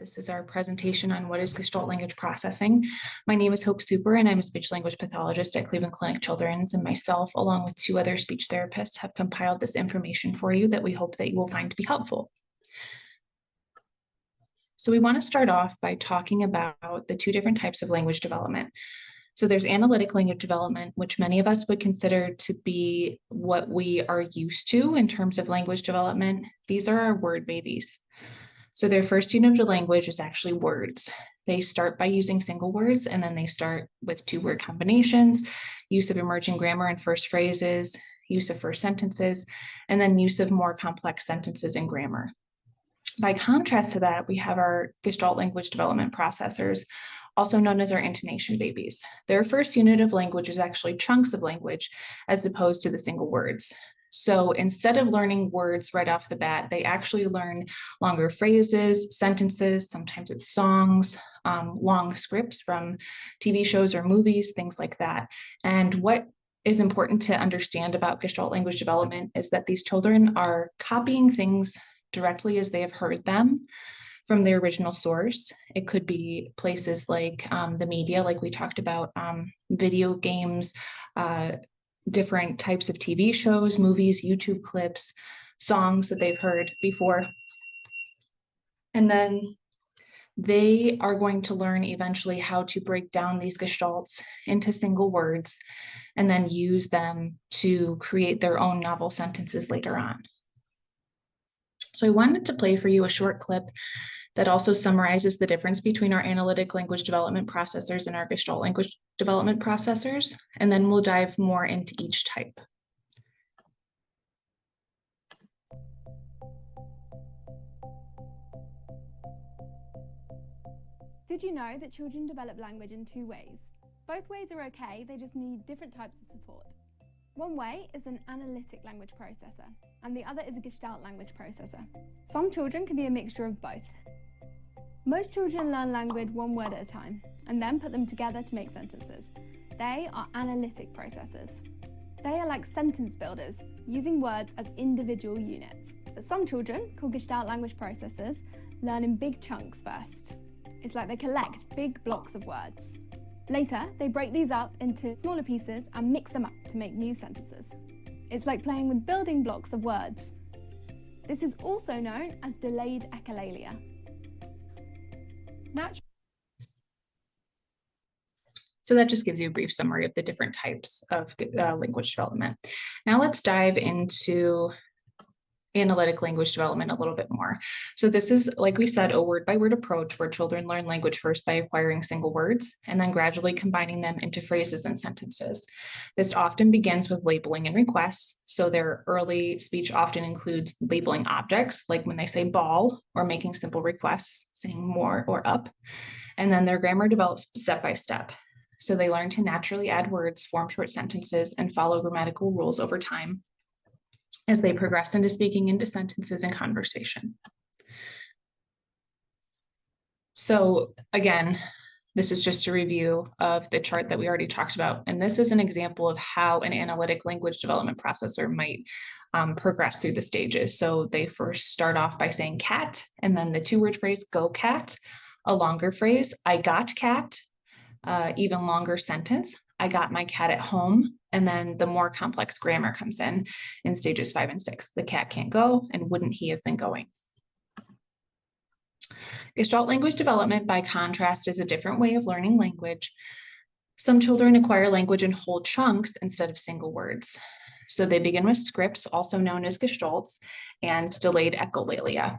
This is our presentation on what is Gestalt language processing. My name is Hope Super, and I'm a speech language pathologist at Cleveland Clinic Children's, and myself, along with two other speech therapists, have compiled this information for you that we hope that you will find to be helpful. So we want to start off by talking about the two different types of language development. So there's analytic language development, which many of us would consider to be what we are used to in terms of language development. These are our word babies. So their first unit of language is actually words. They start by using single words, and then they start with two-word combinations, use of emerging grammar in first phrases, use of first sentences, and then use of more complex sentences and grammar. By contrast to that, we have our Gestalt language development processors, also known as our intonation babies. Their first unit of language is actually chunks of language as opposed to the single words. So instead of learning words right off the bat, they actually learn longer phrases, sentences, sometimes it's songs, long scripts from TV shows or movies, things like that. And what is important to understand about Gestalt language development is that these children are copying things directly as they have heard them from their original source. It could be places like the media, like we talked about, video games, different types of TV shows, movies, YouTube clips, songs that they've heard before. And then they are going to learn eventually how to break down these gestalts into single words and then use them to create their own novel sentences later on. So I wanted to play for you a short clip that also summarizes the difference between our analytic language development processors and our Gestalt language development processors, and then we'll dive more into each type. Did you know that children develop language in two ways? Both ways are okay, they just need different types of support. One way is an analytic language processor, and the other is a Gestalt language processor. Some children can be a mixture of both. Most children learn language one word at a time, and then put them together to make sentences. They are analytic processors. They are like sentence builders, using words as individual units. But some children, called Gestalt language processors, learn in big chunks first. It's like they collect big blocks of words. Later, they break these up into smaller pieces and mix them up to make new sentences. It's like playing with building blocks of words. This is also known as delayed echolalia. So that just gives you a brief summary of the different types of language development. Now let's dive into analytic language development a little bit more. So this is, like we said, a word-by-word approach where children learn language first by acquiring single words and then gradually combining them into phrases and sentences. This often begins with labeling and requests. So their early speech often includes labeling objects, like when they say ball, or making simple requests, saying more or up. And then their grammar develops step by step. So they learn to naturally add words, form short sentences, and follow grammatical rules over time as they progress into speaking into sentences and conversation. So again, this is just a review of the chart that we already talked about. And this is an example of how an analytic language development processor might progress through the stages. So they first start off by saying cat, and then the two-word phrase, go cat, a longer phrase, I got cat, even longer sentence, I got my cat at home, and then the more complex grammar comes in stages 5 and 6. The cat can't go, and wouldn't he have been going? Gestalt language development, by contrast, is a different way of learning language. Some children acquire language in whole chunks instead of single words. So they begin with scripts, also known as gestalts, and delayed echolalia.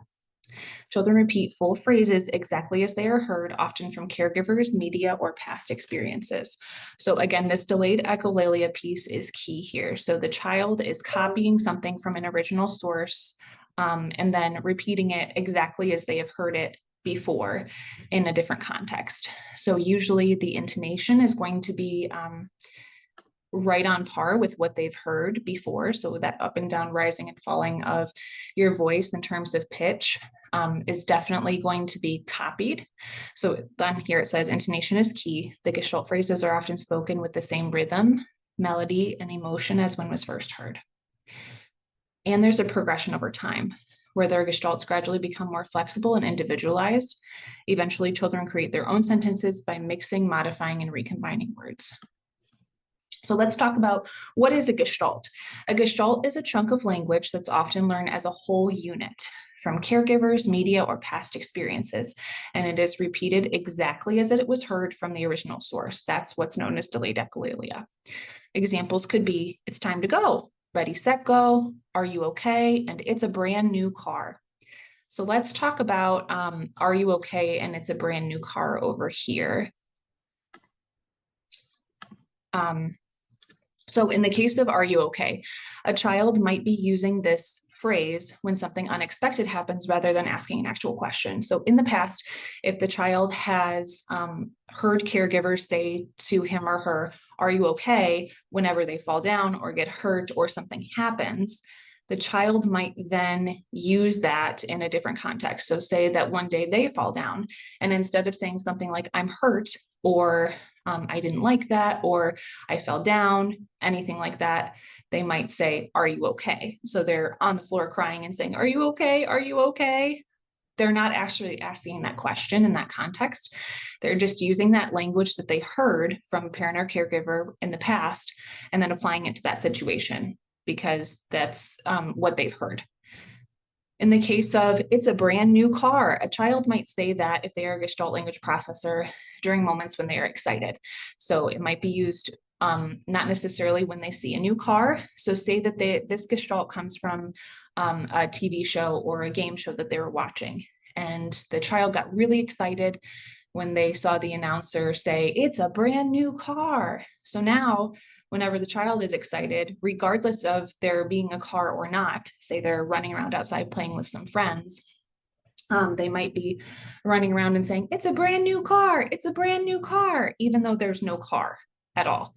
Children repeat full phrases exactly as they are heard, often from caregivers, media, or past experiences. So again, this delayed echolalia piece is key here. So the child is copying something from an original source and then repeating it exactly as they have heard it before in a different context. So usually the intonation is going to be right on par with what they've heard before. So that up and down, rising and falling of your voice in terms of pitch is definitely going to be copied. So on here it says intonation is key. The Gestalt phrases are often spoken with the same rhythm, melody, and emotion as when was first heard. And there's a progression over time. where their gestalts gradually become more flexible and individualized. Eventually, children create their own sentences by mixing, modifying, and recombining words. So let's talk about what is a gestalt. A gestalt is a chunk of language that's often learned as a whole unit from caregivers, media, or past experiences, and it is repeated exactly as it was heard from the original source. That's what's known as delayed echolalia. Examples could be, it's time to go, ready, set, go, are you okay, and it's a brand new car. So let's talk about are you okay, and it's a brand new car over here. So in the case of are you okay, a child might be using this phrase when something unexpected happens rather than asking an actual question. So in the past, if the child has heard caregivers say to him or her, are you okay, whenever they fall down or get hurt or something happens, the child might then use that in a different context. So say that one day they fall down, and instead of saying something like, I'm hurt, or I didn't like that, or I fell down, anything like that, they might say, are you okay? So they're on the floor crying and saying, are you okay? Are you okay? They're not actually asking that question in that context. They're just using that language that they heard from a parent or caregiver in the past and then applying it to that situation because that's what they've heard. In the case of it's a brand new car, a child might say that if they are a Gestalt language processor during moments when they are excited. So it might be used not necessarily when they see a new car. So say that this Gestalt comes from a TV show or a game show that they were watching, and the child got really excited when they saw the announcer say, it's a brand new car. So now, whenever the child is excited, regardless of there being a car or not, say they're running around outside playing with some friends, they might be running around and saying, it's a brand new car, it's a brand new car, even though there's no car at all.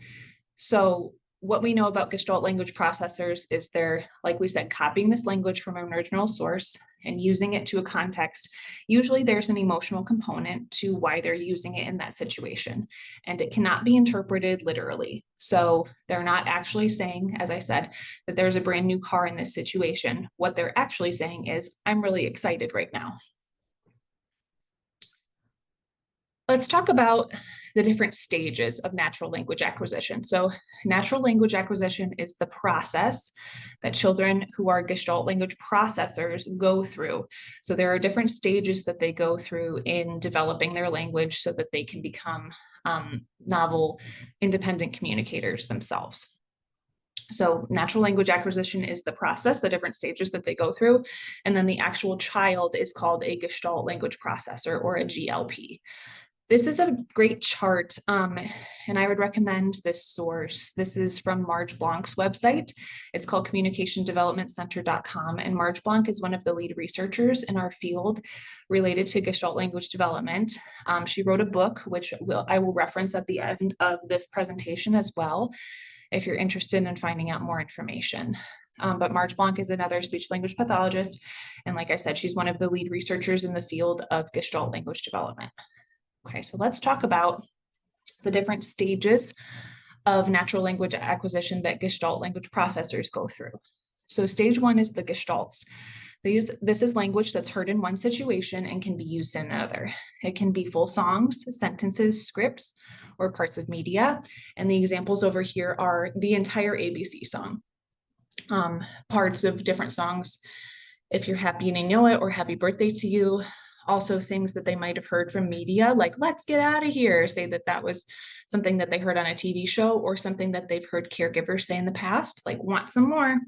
So what we know about Gestalt language processors is they're, like we said, copying this language from an original source and using it to a context. Usually there's an emotional component to why they're using it in that situation, and it cannot be interpreted literally. So they're not actually saying, as I said, that there's a brand new car in this situation. What they're actually saying is, I'm really excited right now. Let's talk about the different stages of natural language acquisition. So natural language acquisition is the process that children who are Gestalt language processors go through. So there are different stages that they go through in developing their language so that they can become novel, independent communicators themselves. So natural language acquisition is the process, the different stages that they go through. And then the actual child is called a Gestalt language processor, or a GLP. This is a great chart, and I would recommend this source. This is from Marge Blanc's website. It's called communicationdevelopmentcenter.com, and Marge Blanc is one of the lead researchers in our field related to Gestalt language development. She wrote a book, which I will reference at the end of this presentation as well, if you're interested in finding out more information. But Marge Blanc is another speech language pathologist, and like I said, she's one of the lead researchers in the field of Gestalt language development. Okay, so let's talk about the different stages of natural language acquisition that Gestalt language processors go through. So stage one is the gestalts. This is language that's heard in one situation and can be used in another. It can be full songs, sentences, scripts, or parts of media. And the examples over here are the entire ABC song, parts of different songs, If You're Happy and You Know It, or Happy Birthday to You. Also things that they might have heard from media, like let's get out of here, say that that was something that they heard on a TV show, or something that they've heard caregivers say in the past, like want some more.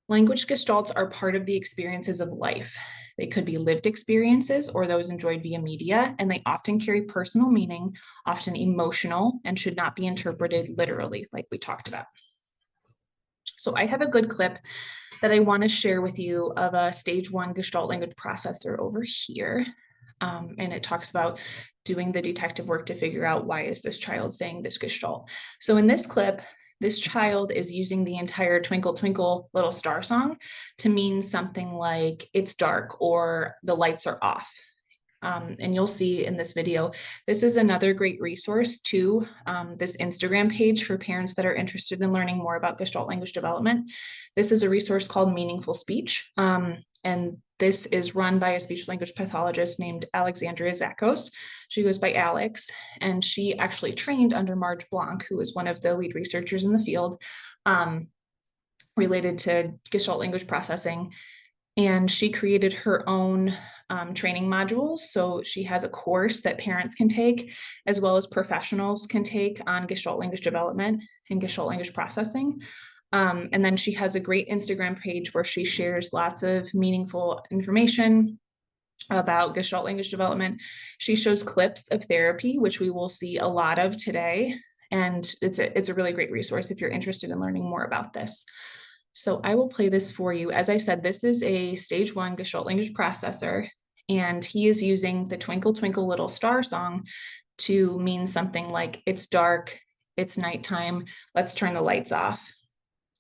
Language gestalts are part of the experiences of life. They could be lived experiences or those enjoyed via media, and they often carry personal meaning, often emotional, and should not be interpreted literally, like we talked about. So I have a good clip that I want to share with you of a stage one Gestalt language processor over here. And it talks about doing the detective work to figure out, why is this child saying this Gestalt? So in this clip, this child is using the entire Twinkle Twinkle Little Star song to mean something like it's dark or the lights are off. And you'll see in this video, this is another great resource to this Instagram page for parents that are interested in learning more about Gestalt language development. This is a resource called Meaningful Speech. And this is run by a speech language pathologist named Alexandria Zakos. She goes by Alex, and she actually trained under Marge Blanc, who was one of the lead researchers in the field related to Gestalt language processing. And she created her own training modules. So she has a course that parents can take, as well as professionals can take on Gestalt language development and Gestalt language processing. And then she has a great Instagram page where she shares lots of meaningful information about Gestalt language development. She shows clips of therapy, which we will see a lot of today. And it's a really great resource if you're interested in learning more about this. So I will play this for you. As I said, this is a stage 1 Gestalt language processor, and he is using the Twinkle Twinkle Little Star song to mean something like, it's dark, it's nighttime, let's turn the lights off.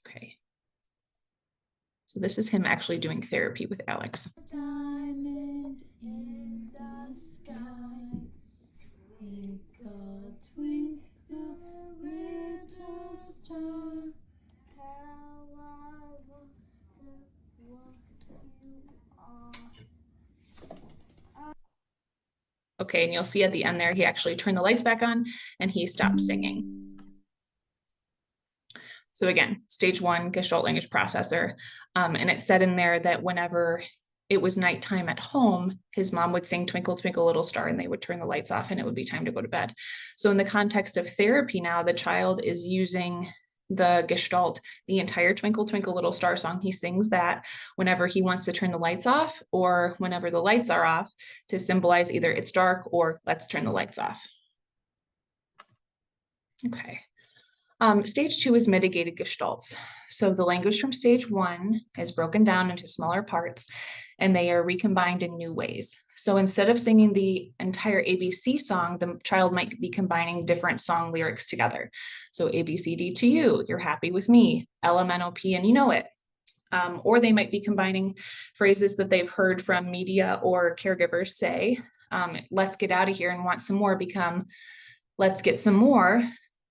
Okay. So this is him actually doing therapy with Alex. Diamond in the sky, twinkle, twinkle, little star, how I wonder what you are. Okay, and you'll see at the end there, he actually turned the lights back on and he stopped singing. So again, stage 1 Gestalt language processor. And it said in there that whenever it was nighttime at home, his mom would sing Twinkle, Twinkle, Little Star, and they would turn the lights off and it would be time to go to bed. So in the context of therapy now, the child is using the Gestalt, the entire Twinkle, Twinkle, Little Star song. He sings that whenever he wants to turn the lights off or whenever the lights are off, to symbolize either it's dark or let's turn the lights off. Okay. Stage 2 is mitigated gestalts. So the language from stage 1 is broken down into smaller parts and they are recombined in new ways. So instead of singing the entire ABC song, the child might be combining different song lyrics together. So ABCD to you, you're happy with me, LMNOP and you know it. Or they might be combining phrases that they've heard from media or caregivers say, let's get out of here and want some more, become let's get some more,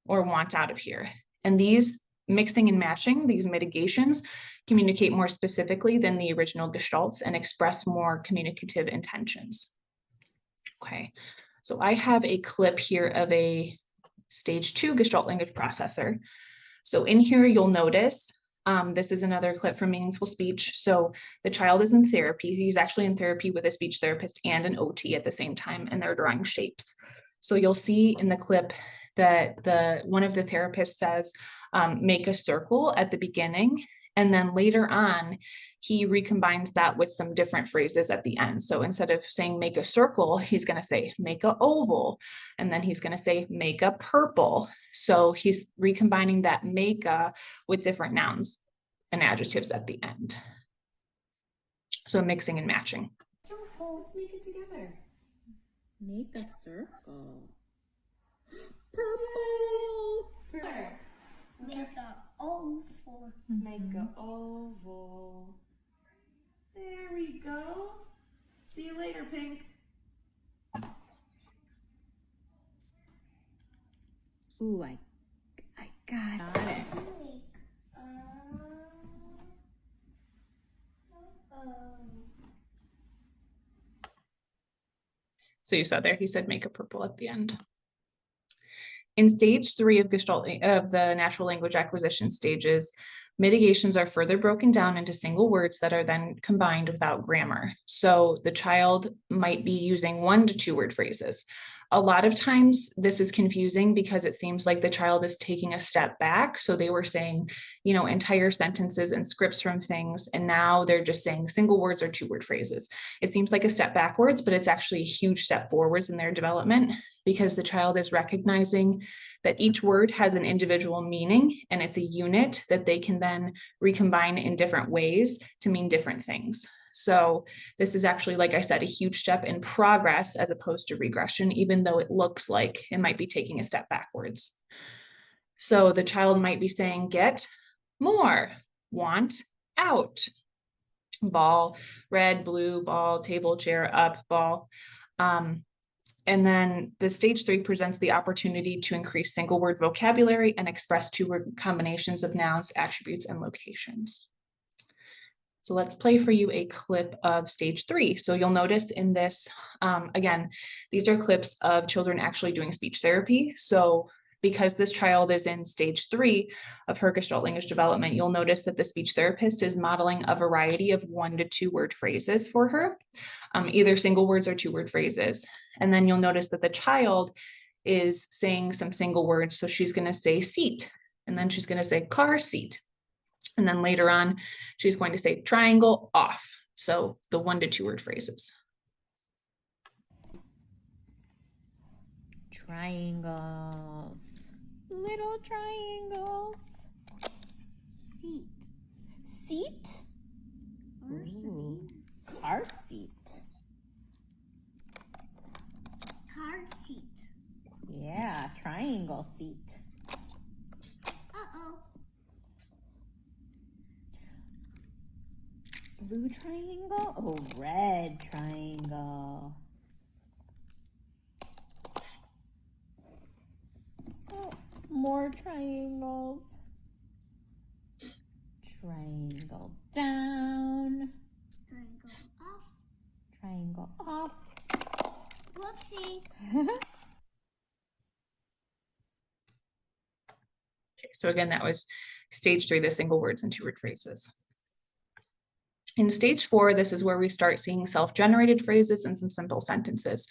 or want out of here. And these mixing and matching, these mitigations, communicate more specifically than the original gestalts and express more communicative intentions. Okay, so I have a clip here of a stage 2 Gestalt language processor. So in here, you'll notice, this is another clip from Meaningful Speech. So the child is in therapy. He's actually in therapy with a speech therapist and an OT at the same time, and they're drawing shapes. So you'll see in the clip that one of the therapists says, make a circle at the beginning. And then later on, he recombines that with some different phrases at the end. So instead of saying make a circle, he's going to say make a oval. And then he's going to say make a purple. So he's recombining that make a with different nouns and adjectives at the end. So mixing and matching. Circle, let's make it together. Make a circle. Purple. Make a oval. Let's make a oval. There we go. See you later, Pink. Ooh, I got it. So you saw there, he said make a purple at the end. In stage 3 of Gestalt of the natural language acquisition stages, mitigations are further broken down into single words that are then combined without grammar. So the child might be using 1 to 2 word phrases. A lot of times this is confusing because it seems like the child is taking a step back. So they were saying, you know, entire sentences and scripts from things, and now they're just saying single words or 2 word phrases. It seems like a step backwards, but it's actually a huge step forwards in their development because the child is recognizing that each word has an individual meaning and it's a unit that they can then recombine in different ways to mean different things. So this is actually, like I said, a huge step in progress as opposed to regression, even though it looks like it might be taking a step backwards. So the child might be saying, get more, want out, ball, red, blue, ball, table, chair, up, ball. And then the stage 3 presents the opportunity to increase single word vocabulary and express two-word combinations of nouns, attributes, and locations. So let's play for you a clip of stage 3. So you'll notice in this, again, these are clips of children actually doing speech therapy. So because this child is in stage 3 of her Gestalt language development, you'll notice that the speech therapist is modeling a variety of 1 to 2 word phrases for her, either single words or 2-word phrases. And then you'll notice that the child is saying some single words. So she's going to say seat, and then she's going to say car seat. And then later on, she's going to say triangle off. So the 1 to 2 word phrases. Triangles. Little triangles. Seat. Seat? Ooh, car seat. Car seat. Yeah, triangle seat. Uh-oh. Blue triangle? Oh, red triangle. Oh, more triangles. Triangle down. Triangle off. Triangle off. Whoopsie. Okay, so again, that was stage 3, the single words and 2-word phrases. In stage 4, this is where we start seeing self-generated phrases and some simple sentences.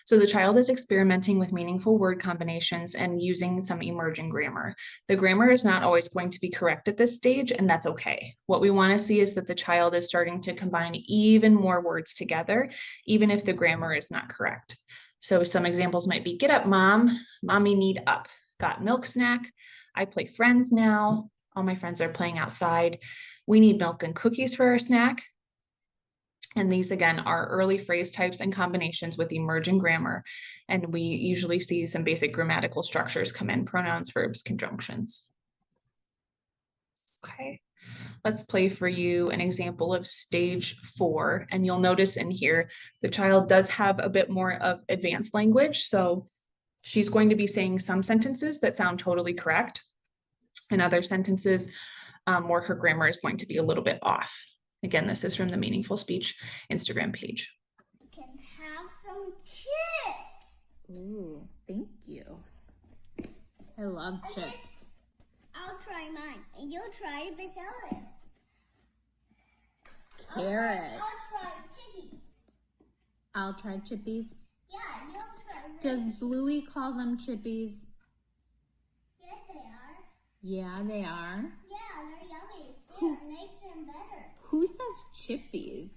So the child is experimenting with meaningful word combinations and using some emerging grammar. The grammar is not always going to be correct at this stage, and that's okay. What we want to see is that the child is starting to combine even more words together, even if the grammar is not correct. So some examples might be, get up, mom. Mommy need up. Got milk snack. I play friends now. All my friends are playing outside. We need milk and cookies for our snack. And these, again, are early phrase types and combinations with emerging grammar. And we usually see some basic grammatical structures come in: pronouns, verbs, conjunctions. Okay, let's play for you an example of stage 4. And you'll notice in here, the child does have a bit more of advanced language. So she's going to be saying some sentences that sound totally correct, and other sentences where her grammar is going to be a little bit off. Again, this is from the Meaningful Speech Instagram page. You can have some chips. Ooh, thank you. I love chips. I'll try mine, and you'll try Basil's. Carrot. I'll try chippy. I'll try chippies. Yeah, you'll try. Does Bluey call them chippies? Yeah, they are. Yeah, they are. Yeah, they're yummy. They're nice and better. Who says chippies?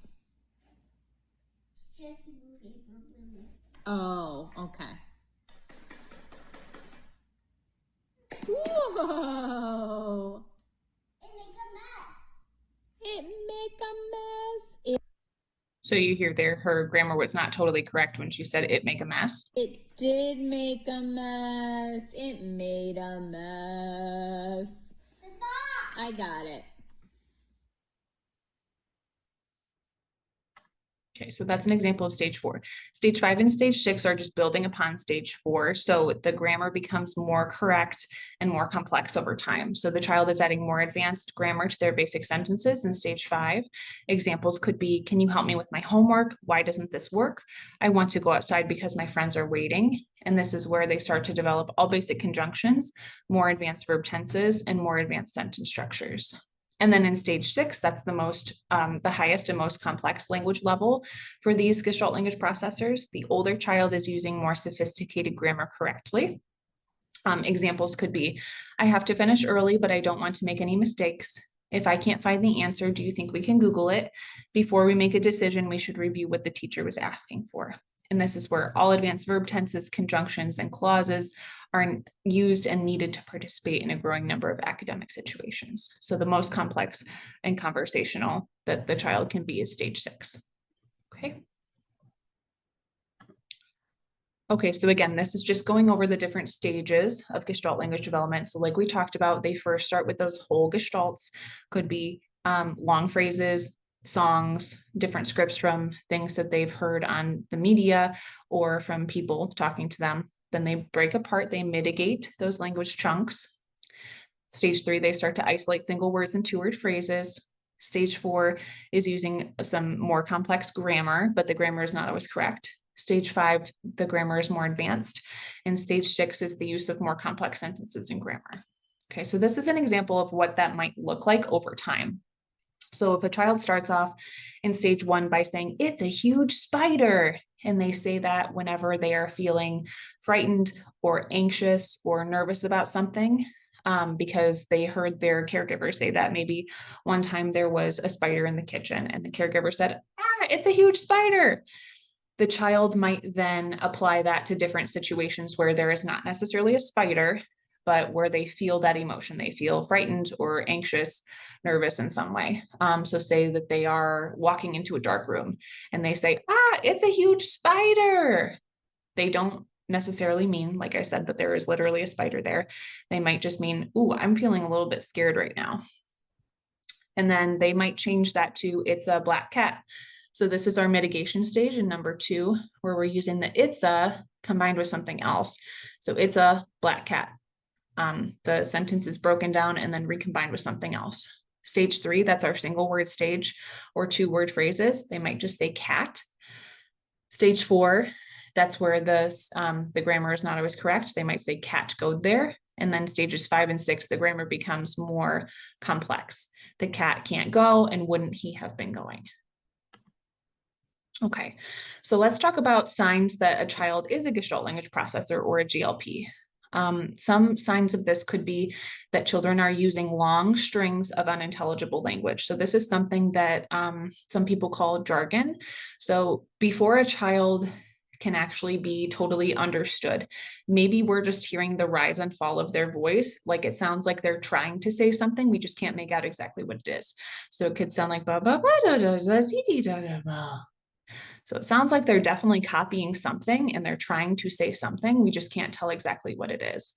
It's just movie for Bluey. Oh, okay. Whoa! It make a mess. It make a mess. So you hear there, her grammar was not totally correct when she said it make a mess. It did make a mess. It made a mess. I got it. Okay, so that's an example of stage 4. Stage 5 and stage 6 are just building upon stage 4. So the grammar becomes more correct and more complex over time. So the child is adding more advanced grammar to their basic sentences in stage 5. Examples could be, can you help me with my homework? Why doesn't this work? I want to go outside because my friends are waiting. And this is where they start to develop all basic conjunctions, more advanced verb tenses, and more advanced sentence structures. And then in stage 6, that's the highest and most complex language level for these Gestalt language processors. The older child is using more sophisticated grammar correctly. Examples could be, I have to finish early, but I don't want to make any mistakes. If I can't find the answer, do you think we can Google it? Before we make a decision, we should review what the teacher was asking for. And this is where all advanced verb tenses, conjunctions, and clauses are used and needed to participate in a growing number of academic situations. So the most complex and conversational that the child can be is stage 6. Okay. Okay, so again, this is just going over the different stages of Gestalt language development. So like we talked about, they first start with those whole Gestalts, could be long phrases, songs, different scripts from things that they've heard on the media or from people talking to them. Then they break apart, they mitigate those language chunks. Stage 3, they start to isolate single words and two-word phrases. Stage 4 is using some more complex grammar, but the grammar is not always correct. Stage 5, the grammar is more advanced. And stage 6 is the use of more complex sentences and grammar. Okay, so this is an example of what that might look like over time. So if a child starts off in stage 1 by saying, "It's a huge spider," and they say that whenever they are feeling frightened or anxious or nervous about something, because they heard their caregiver say that. Maybe one time there was a spider in the kitchen and the caregiver said, "Ah, it's a huge spider." The child might then apply that to different situations where there is not necessarily a spider, but where they feel that emotion. They feel frightened or anxious, nervous in some way. So say that they are walking into a dark room and they say, "Ah, it's a huge spider." They don't necessarily mean, like I said, that there is literally a spider there. They might just mean, "Ooh, I'm feeling a little bit scared right now." And then they might change that to, "It's a black cat." So this is our mitigation stage in number 2, where we're using the "it's a" combined with something else. So "it's a black cat." The sentence is broken down and then recombined with something else. Stage 3, that's our single word stage or two-word phrases. They might just say "cat." Stage 4, that's where the grammar is not always correct. They might say "cat go there." And then stages 5 and 6, the grammar becomes more complex. The cat can't go, and wouldn't he have been going? Okay, so let's talk about signs that a child is a Gestalt language processor or a GLP. Some signs of this could be that children are using long strings of unintelligible language. So this is something that some people call jargon. So before a child can actually be totally understood, maybe we're just hearing the rise and fall of their voice. Like it sounds like they're trying to say something. We just can't make out exactly what it is. So it could sound like ba ba ba da da da da da da da. So it sounds like they're definitely copying something and they're trying to say something. We just can't tell exactly what it is.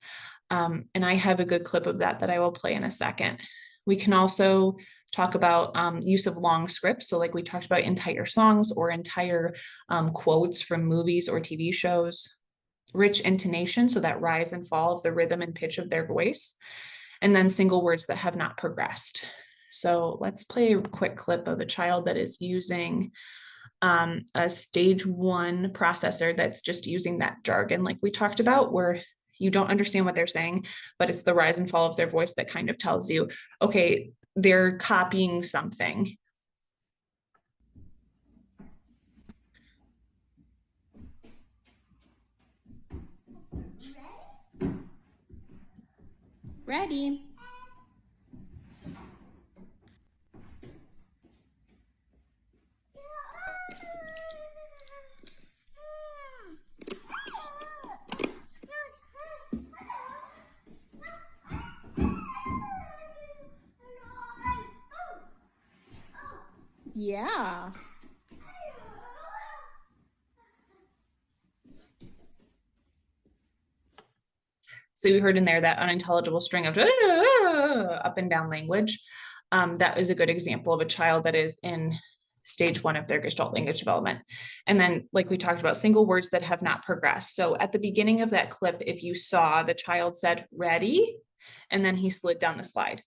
And I have a good clip of that I will play in a second. We can also talk about use of long scripts. So like we talked about entire songs or entire quotes from movies or TV shows. Rich intonation, so that rise and fall of the rhythm and pitch of their voice. And then single words that have not progressed. So let's play a quick clip of a child that is using a stage 1 processor that's just using that jargon like we talked about, where you don't understand what they're saying, but it's the rise and fall of their voice that kind of tells you, okay, they're copying something. Ready? Yeah. So you heard in there that unintelligible string of up and down language. That is a good example of a child that is in stage 1 of their Gestalt language development. And then, like we talked about, single words that have not progressed. So at the beginning of that clip, if you saw, the child said "ready," and then he slid down the slide.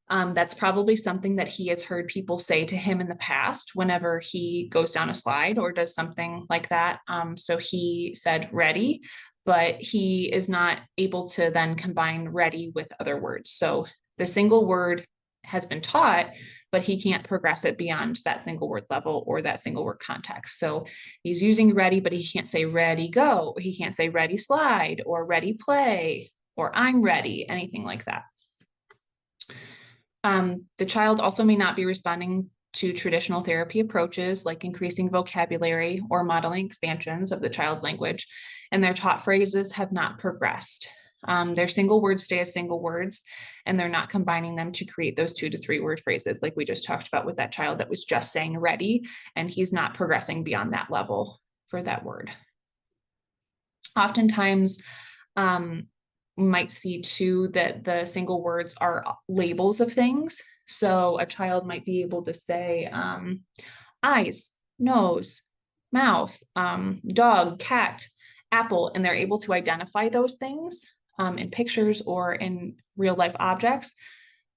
That's probably something that he has heard people say to him in the past whenever he goes down a slide or does something like that. So he said "ready," but he is not able to then combine "ready" with other words. So the single word has been taught, but he can't progress it beyond that single word level or that single word context. So he's using "ready," but he can't say "ready, go." He can't say "ready, slide," or "ready, play," or "I'm ready," anything like that. The child also may not be responding to traditional therapy approaches like increasing vocabulary or modeling expansions of the child's language, and their taught phrases have not progressed. Their single words stay as single words, and they're not combining them to create those 2 to 3 word phrases like we just talked about with that child that was just saying "ready," and he's not progressing beyond that level for that word. Oftentimes, we might see too that the single words are labels of things. So a child might be able to say eyes, nose, mouth, dog, cat, apple, and they're able to identify those things in pictures or in real life objects.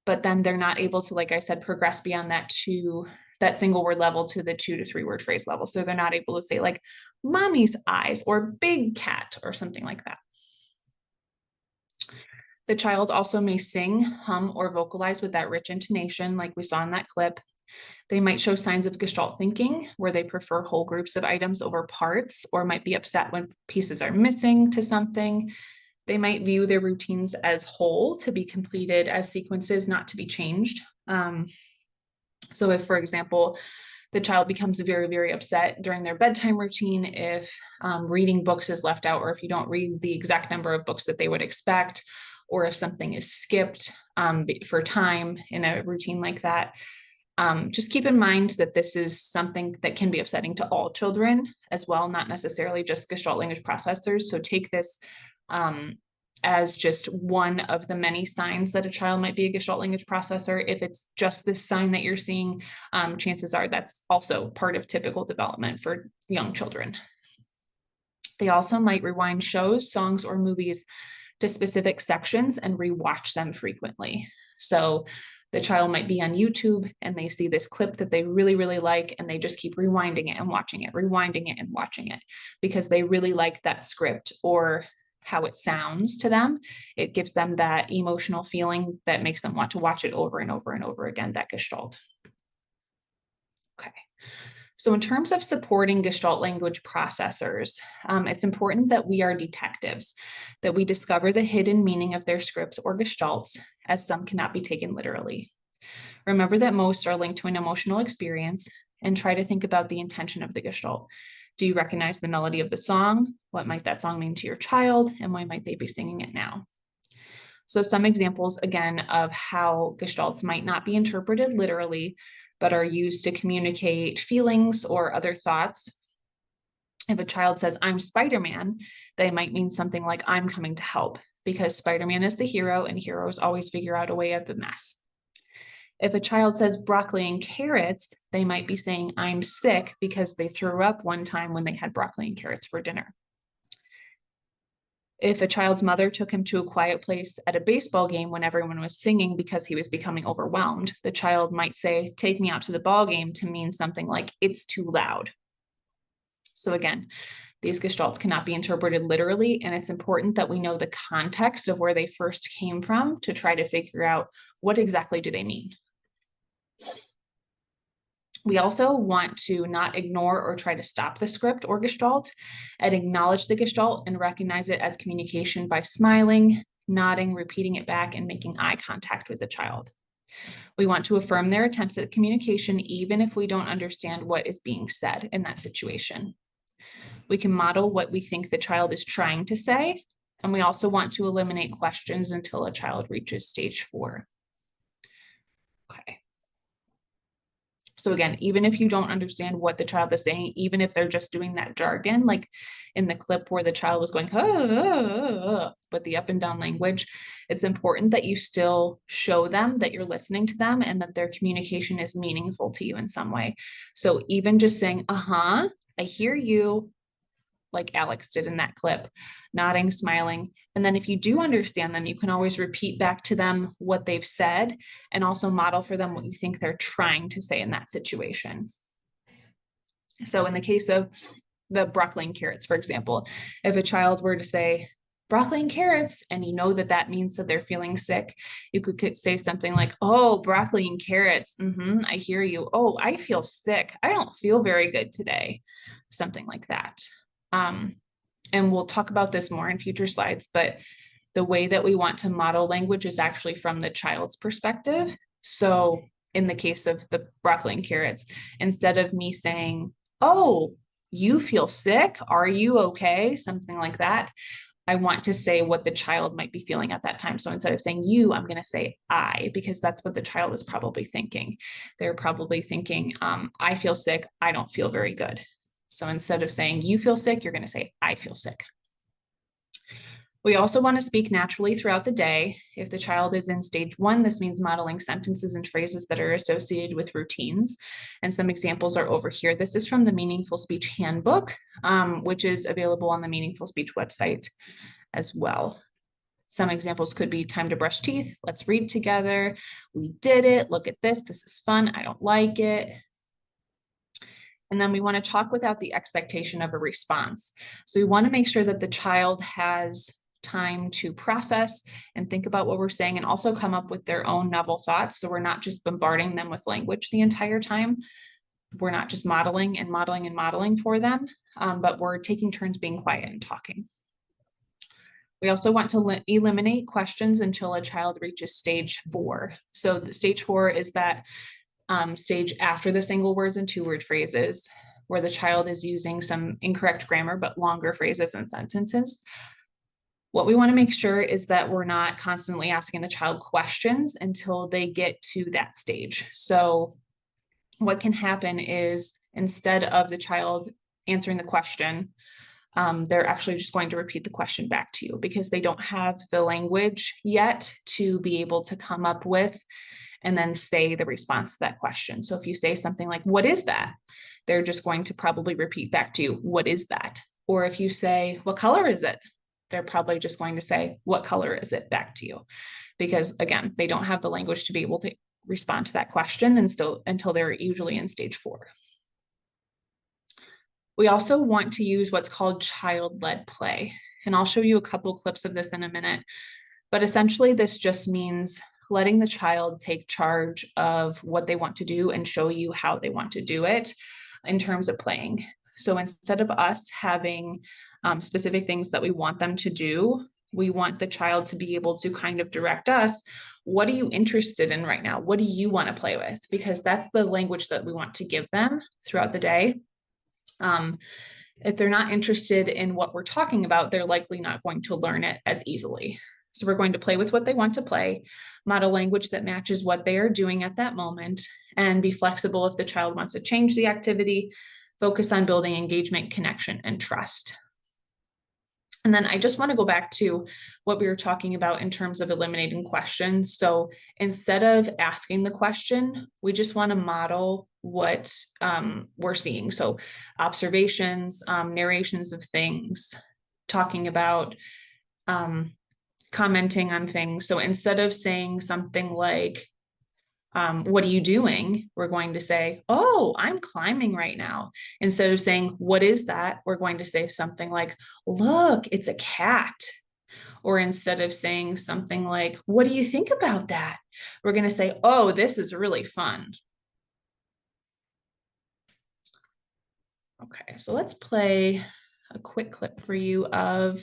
But then they're not able to, like I said, progress beyond that single word level to the 2 to 3 word phrase level. So they're not able to say like mommy's eyes or big cat or something like that. The child also may sing, hum, or vocalize with that rich intonation like we saw in that clip. They might show signs of Gestalt thinking, where they prefer whole groups of items over parts, or might be upset when pieces are missing to something. They might view their routines as whole, to be completed as sequences, not to be changed. So if, for example, the child becomes very, very upset during their bedtime routine if reading books is left out, or if you don't read the exact number of books that they would expect, or if something is skipped for time in a routine like that. Just keep in mind that this is something that can be upsetting to all children as well, not necessarily just Gestalt language processors. So take this as just one of the many signs that a child might be a Gestalt language processor. If it's just this sign that you're seeing, chances are that's also part of typical development for young children. They also might rewind shows, songs, or movies to specific sections and rewatch them frequently. So the child might be on YouTube and they see this clip that they really, really like, and they just keep rewinding it and watching it, rewinding it and watching it, because they really like that script or how it sounds to them. It gives them that emotional feeling that makes them want to watch it over and over and over again, that Gestalt. Okay. So in terms of supporting Gestalt language processors, it's important that we are detectives, that we discover the hidden meaning of their scripts or Gestalts, as some cannot be taken literally. Remember that most are linked to an emotional experience, and try to think about the intention of the Gestalt. Do you recognize the melody of the song? What might that song mean to your child? And why might they be singing it now? So some examples, again, of how Gestalts might not be interpreted literally, but are used to communicate feelings or other thoughts. If a child says, I'm Spider-Man, they might mean something like, I'm coming to help, because Spider-Man is the hero and heroes always figure out a way out of the mess. If a child says broccoli and carrots, they might be saying, I'm sick, because they threw up one time when they had broccoli and carrots for dinner. If a child's mother took him to a quiet place at a baseball game when everyone was singing because he was becoming overwhelmed, the child might say, take me out to the ball game, to mean something like, it's too loud. So again, these Gestalts cannot be interpreted literally, and it's important that we know the context of where they first came from to try to figure out what exactly do they mean. We also want to not ignore or try to stop the script or Gestalt, and acknowledge the Gestalt and recognize it as communication by smiling, nodding, repeating it back, and making eye contact with the child. We want to affirm their attempts at communication, even if we don't understand what is being said in that situation. We can model what we think the child is trying to say, and we also want to eliminate questions until a child reaches stage 4. Okay. So again, even if you don't understand what the child is saying, even if they're just doing that jargon, like in the clip where the child was going, with the up and down language, it's important that you still show them that you're listening to them and that their communication is meaningful to you in some way. So even just saying, I hear you, like Alex did in that clip, nodding, smiling. And then if you do understand them, you can always repeat back to them what they've said and also model for them what you think they're trying to say in that situation. So in the case of the broccoli and carrots, for example, if a child were to say, broccoli and carrots, and you know that that means that they're feeling sick, you could say something like, oh, broccoli and carrots, I hear you. Oh, I feel sick. I don't feel very good today. Something like that. And we'll talk about this more in future slides, but the way that we want to model language is actually from the child's perspective. So in the case of the broccoli and carrots, instead of me saying, oh, you feel sick, are you okay? Something like that. I want to say what the child might be feeling at that time. So instead of saying you, I'm going to say I, because that's what the child is probably thinking. They're probably thinking, I feel sick, I don't feel very good. So instead of saying you feel sick, you're going to say I feel sick. We also want to speak naturally throughout the day. If the child is in stage 1, this means modeling sentences and phrases that are associated with routines. And some examples are over here. This is from the Meaningful Speech Handbook, which is available on the Meaningful Speech website as well. Some examples could be time to brush teeth. Let's read together. We did it. Look at this. This is fun. I don't like it. And then we want to talk without the expectation of a response. So we want to make sure that the child has time to process and think about what we're saying and also come up with their own novel thoughts. So we're not just bombarding them with language the entire time. We're not just modeling and modeling and modeling for them, but we're taking turns being quiet and talking. We also want to eliminate questions until a child reaches stage 4. So the stage 4 is that stage after the single words and 2-word phrases, where the child is using some incorrect grammar, but longer phrases and sentences. What we want to make sure is that we're not constantly asking the child questions until they get to that stage. So what can happen is instead of the child answering the question, they're actually just going to repeat the question back to you because they don't have the language yet to be able to come up with and then say the response to that question. So if you say something like, what is that? They're just going to probably repeat back to you, what is that? Or if you say, what color is it? They're probably just going to say, what color is it back to you? Because again, they don't have the language to be able to respond to that question until they're usually in stage 4. We also want to use what's called child-led play. And I'll show you a couple clips of this in a minute. But essentially, this just means letting the child take charge of what they want to do and show you how they want to do it in terms of playing. So instead of us having specific things that we want them to do, we want the child to be able to kind of direct us. What are you interested in right now? What do you want to play with? Because that's the language that we want to give them throughout the day. If they're not interested in what we're talking about, they're likely not going to learn it as easily. So we're going to play with what they want to play, model language that matches what they are doing at that moment, and be flexible if the child wants to change the activity, focus on building engagement, connection, and trust. And then I just want to go back to what we were talking about in terms of eliminating questions. So instead of asking the question, we just want to model what we're seeing. So observations, narrations of things, talking about, commenting on things. So instead of saying something like, what are you doing? We're going to say, oh, I'm climbing right now. Instead of saying, what is that? We're going to say something like, look, it's a cat. Or instead of saying something like, what do you think about that? We're going to say, oh, this is really fun. Okay, so let's play a quick clip for you of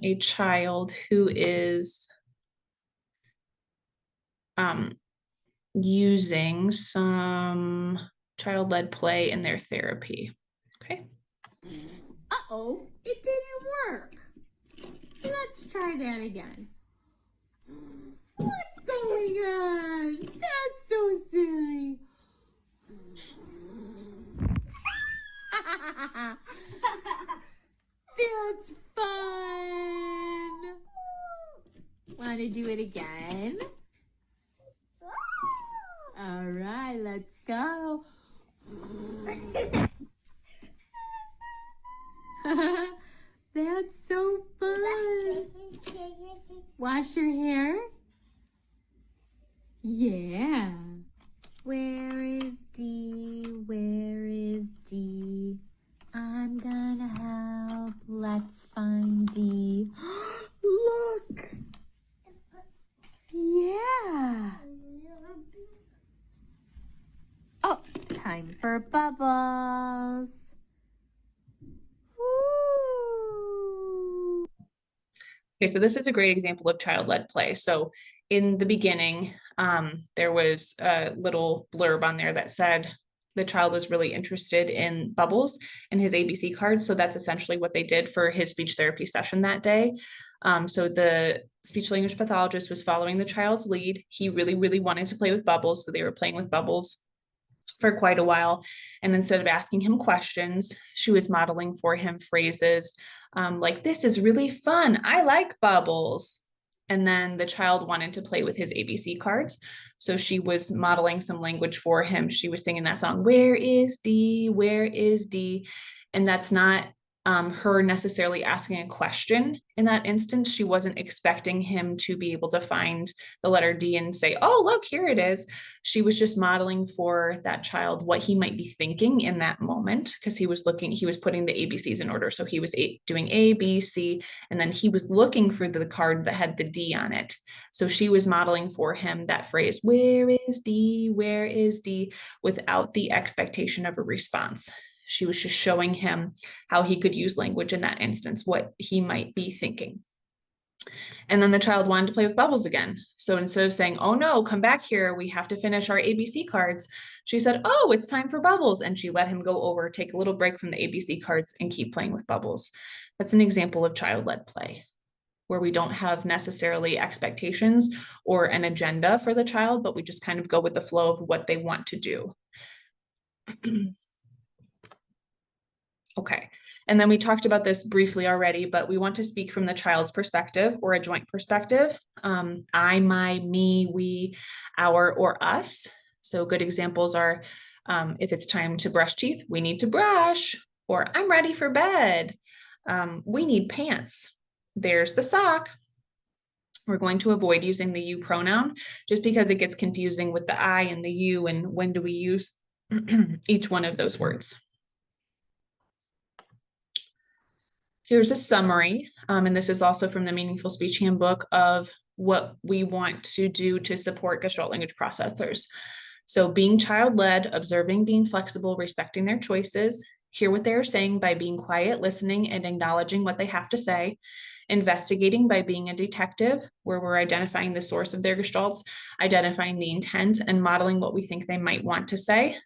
a child who is using some child-led play in their therapy. Okay. Uh-oh, it didn't work. Let's try that again. What's going on? That's so silly. That's fun. Want to do it again? All right, let's go. That's so fun. Wash your hair? Yeah. Where is D? Where is D? I'm gonna help. Let's find D. Look. Yeah. Oh, time for bubbles. Woo. Okay, so this is a great example of child-led play. So in the beginning, there was a little blurb on there that said the child was really interested in bubbles in his ABC card. So that's essentially what they did for his speech therapy session that day. So the speech language pathologist was following the child's lead. He really, really wanted to play with bubbles. So they were playing with bubbles for quite a while. And instead of asking him questions, she was modeling for him phrases like, this is really fun. I like bubbles. And then the child wanted to play with his ABC cards. So she was modeling some language for him. She was singing that song, "Where is D? Where is D?" And that's not her necessarily asking a question in that instance. She wasn't expecting him to be able to find the letter D and say, "Oh, look, here it is." She was just modeling for that child what he might be thinking in that moment, because he was putting the ABCs in order. So he was doing A, B, C, and then he was looking for the card that had the D on it. So she was modeling for him that phrase, "Where is D? Where is D?" without the expectation of a response. She was just showing him how he could use language in that instance, what he might be thinking. And then the child wanted to play with bubbles again. So instead of saying, "Oh no, come back here, we have to finish our ABC cards," she said, "Oh, it's time for bubbles." And she let him go over, take a little break from the ABC cards and keep playing with bubbles. That's an example of child-led play, where we don't have necessarily expectations or an agenda for the child, but we just kind of go with the flow of what they want to do. Okay, and then we talked about this briefly already, but we want to speak from the child's perspective or a joint perspective. I, my, me, we, our, or us. So good examples are, if it's time to brush teeth, we need to brush, or I'm ready for bed. We need pants. There's the sock. We're going to avoid using the you pronoun just because it gets confusing with the I and the you, and when do we use each one of those words. Here's a summary, and this is also from the Meaningful Speech Handbook, of what we want to do to support Gestalt language processors. So being child-led, observing, being flexible, respecting their choices, hear what they are saying by being quiet, listening, and acknowledging what they have to say, investigating by being a detective, where we're identifying the source of their gestalts, identifying the intent, and modeling what we think they might want to say.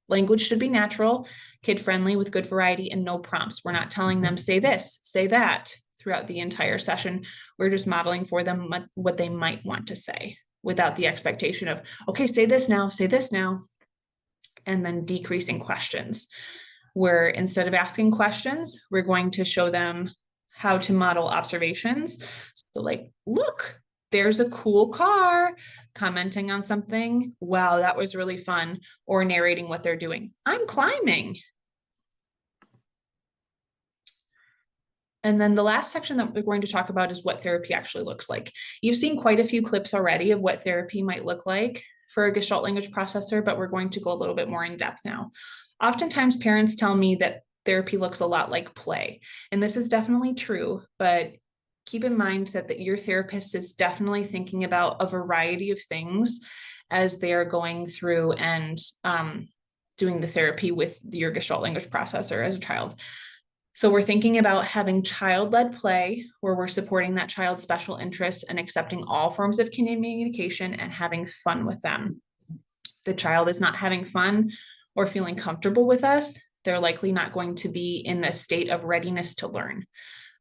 Language should be natural, kid-friendly, with good variety and no prompts. We're not telling them, say this, say that throughout the entire session. We're just modeling for them what they might want to say without the expectation of, okay, say this now, and then decreasing questions, where instead of asking questions, we're going to show them how to model observations. So like, look, there's a cool car, commenting on something, wow, that was really fun, or narrating what they're doing. I'm climbing. And then the last section that we're going to talk about is what therapy actually looks like. You've seen quite a few clips already of what therapy might look like for a Gestalt language processor, but we're going to go a little bit more in depth now. Oftentimes parents tell me that therapy looks a lot like play, and this is definitely true, but keep in mind that your therapist is definitely thinking about a variety of things as they are going through and doing the therapy with your Gestalt language processor as a child. So we're thinking about having child-led play, where we're supporting that child's special interests and accepting all forms of communication and having fun with them. If the child is not having fun or feeling comfortable with us, they're likely not going to be in a state of readiness to learn.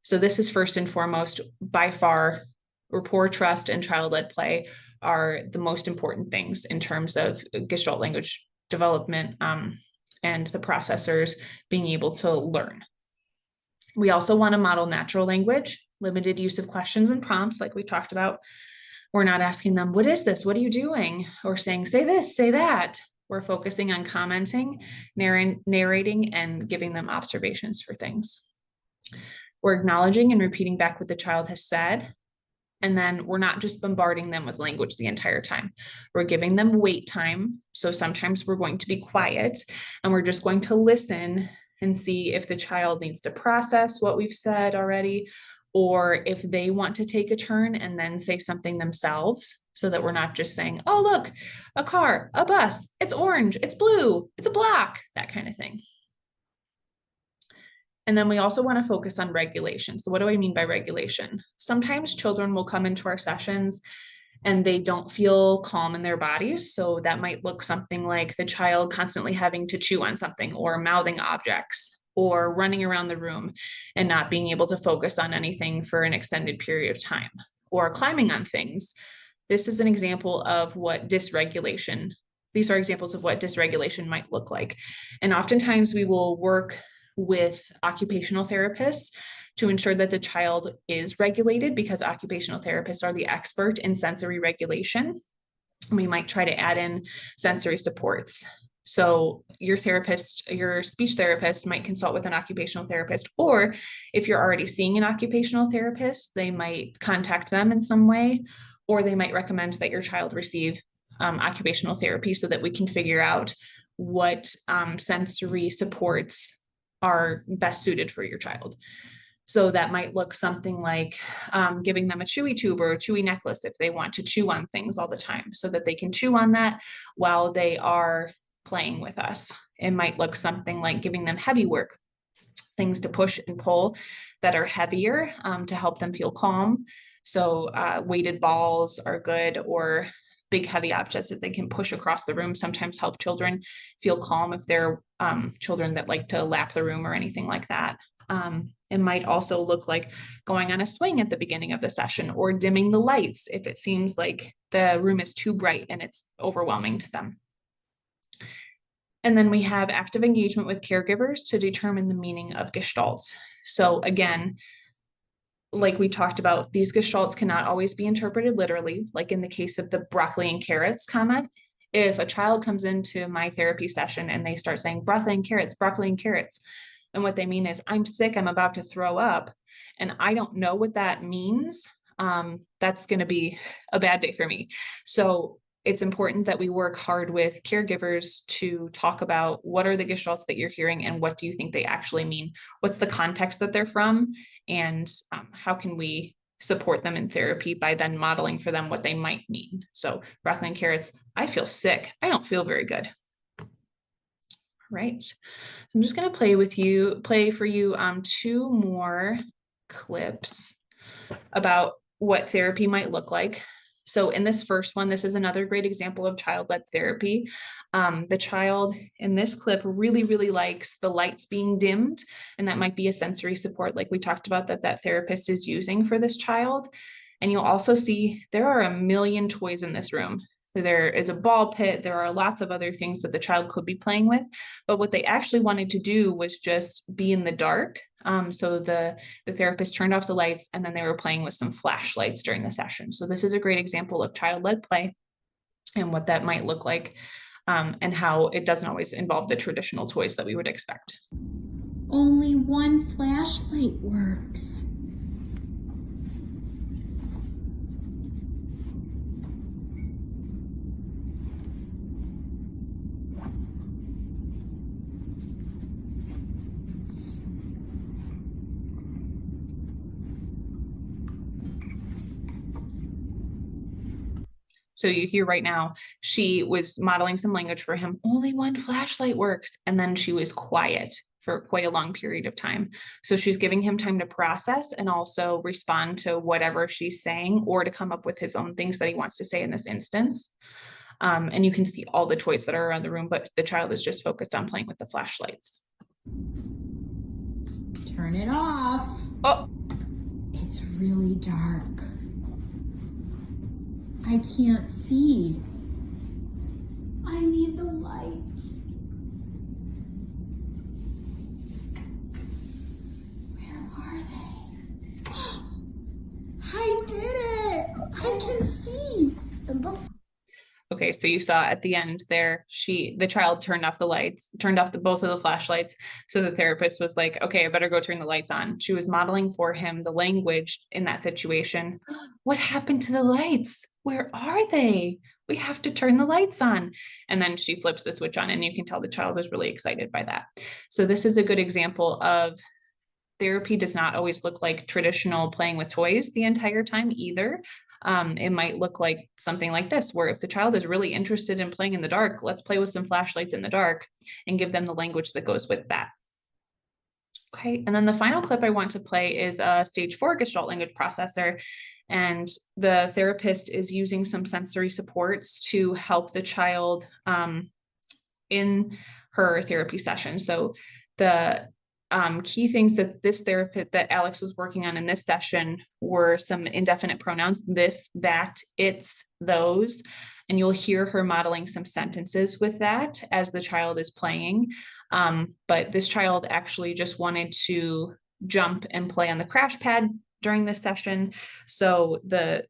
So this is first and foremost, by far, rapport, trust, and child-led play are the most important things in terms of Gestalt language development and the processors being able to learn. We also want to model natural language, limited use of questions and prompts, like we talked about. We're not asking them, what is this? What are you doing? Or saying, say this, say that. We're focusing on commenting, narrating, and giving them observations for things. We're acknowledging and repeating back what the child has said. And then we're not just bombarding them with language the entire time. We're giving them wait time. So sometimes we're going to be quiet and we're just going to listen and see if the child needs to process what we've said already, or if they want to take a turn and then say something themselves, so that we're not just saying, oh, look, a car, a bus, it's orange, it's blue, it's a block, that kind of thing. And then we also want to focus on regulation. So what do I mean by regulation? Sometimes children will come into our sessions and they don't feel calm in their bodies. So that might look something like the child constantly having to chew on something, or mouthing objects, or running around the room and not being able to focus on anything for an extended period of time, or climbing on things. This is an example of what dysregulation, these are examples of what dysregulation might look like. And oftentimes we will work with occupational therapists to ensure that the child is regulated, because occupational therapists are the expert in sensory regulation. We might try to add in sensory supports. So your therapist, your speech therapist might consult with an occupational therapist, or if you're already seeing an occupational therapist, they might contact them in some way, or they might recommend that your child receive occupational therapy so that we can figure out what sensory supports are best suited for your child. So that might look something like giving them a chewy tube or a chewy necklace if they want to chew on things all the time, so that they can chew on that while they are playing with us. It might look something like giving them heavy work, things to push and pull that are heavier to help them feel calm. So weighted balls are good, or big heavy objects that they can push across the room sometimes help children feel calm if they're children that like to lap the room or anything like that. It might also look like going on a swing at the beginning of the session, or dimming the lights if it seems like the room is too bright and it's overwhelming to them. And then we have active engagement with caregivers to determine the meaning of gestalts. So again, like we talked about, these gestalts cannot always be interpreted literally, like in the case of the broccoli and carrots comment. If a child comes into my therapy session and they start saying broccoli and carrots, and what they mean is, I'm sick, I'm about to throw up, and I don't know what that means, that's going to be a bad day for me. So it's important that we work hard with caregivers to talk about what are the gestalts that you're hearing and what do you think they actually mean? What's the context that they're from? And how can we support them in therapy by then modeling for them what they might mean? So broccoli and carrots, I feel sick. I don't feel very good. Right. So I'm just going to play for you 2 more clips about what therapy might look like. So in this first one, this is another great example of child-led therapy. The child in this clip really, really likes the lights being dimmed, and that might be a sensory support like we talked about that therapist is using for this child. And you'll also see there are a million toys in this room. There is a ball pit. There are lots of other things that the child could be playing with, but what they actually wanted to do was just be in the dark. So the therapist turned off the lights, and then they were playing with some flashlights during the session. So this is a great example of child-led play and what that might look like, and how it doesn't always involve the traditional toys that we would expect. Only one flashlight works. So you hear right now, she was modeling some language for him. Only one flashlight works. And then she was quiet for quite a long period of time. So she's giving him time to process and also respond to whatever she's saying, or to come up with his own things that he wants to say in this instance. And you can see all the toys that are around the room, but the child is just focused on playing with the flashlights. Turn it off. Oh, It's really dark. I can't see. I need the lights. Where are they? I did it! I can see. okay. So you saw at the end there, the child turned off the lights, turned off both of the flashlights. So the therapist was like, okay, I better go turn the lights on. She was modeling for him the language in that situation. What happened to the lights? Where are they? We have to turn the lights on. And then she flips the switch on, and you can tell the child is really excited by that. So this is a good example of therapy does not always look like traditional playing with toys the entire time either. It might look like something like this, where if the child is really interested in playing in the dark, let's play with some flashlights in the dark and give them the language that goes with that. Okay, and then the final clip I want to play is a stage 4 Gestalt language processor. And the therapist is using some sensory supports to help the child in her therapy session. So the key things that this therapist that Alex was working on in this session were some indefinite pronouns, this, that, it's, those, and you'll hear her modeling some sentences with that as the child is playing. But this child actually just wanted to jump and play on the crash pad during this session. So the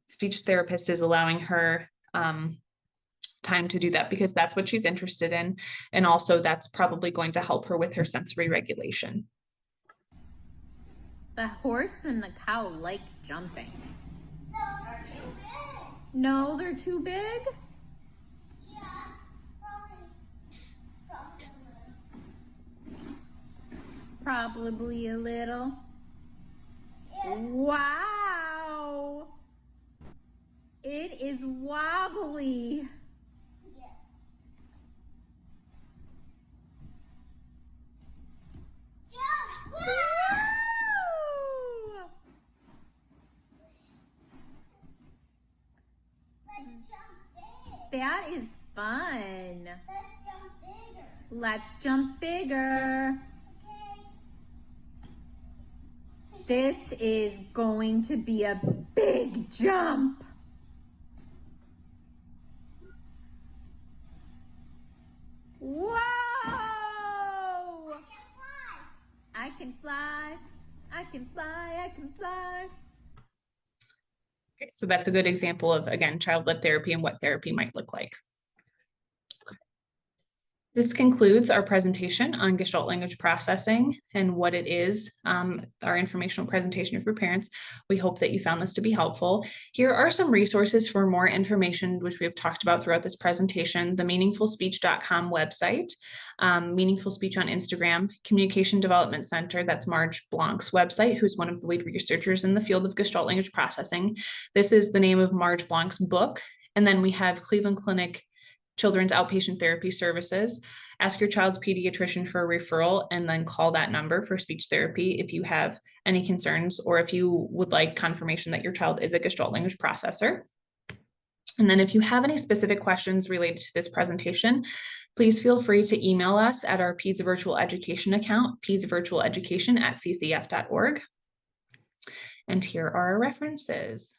speech therapist is allowing her time to do that because that's what she's interested in. And also that's probably going to help her with her sensory regulation. The horse and the cow like jumping. No, they're too big. No, they're too big? Yeah, Probably a little. Yeah. Wow! It is wobbly. Yeah. Jump! Woo! Let's jump big. That is fun. Let's jump bigger. Let's jump bigger. Okay. This is going to be a big jump. Whoa! I can fly. I can fly. I can fly. Okay, so that's a good example of, again, child-led therapy and what therapy might look like. This concludes our presentation on Gestalt language processing and what it is, our informational presentation for parents. We hope that you found this to be helpful. Here are some resources for more information, which we have talked about throughout this presentation: the meaningfulspeech.com website, Meaningful Speech on Instagram, Communication Development Center, that's Marge Blanc's website, who's one of the lead researchers in the field of Gestalt language processing. This is the name of Marge Blanc's book. And then we have Cleveland Clinic Children's Outpatient Therapy Services. Ask your child's pediatrician for a referral and then call that number for speech therapy if you have any concerns or if you would like confirmation that your child is a Gestalt language processor. And then if you have any specific questions related to this presentation, please feel free to email us at our Peds Virtual Education account, pedsvirtualeducation@ccf.org. And here are our references.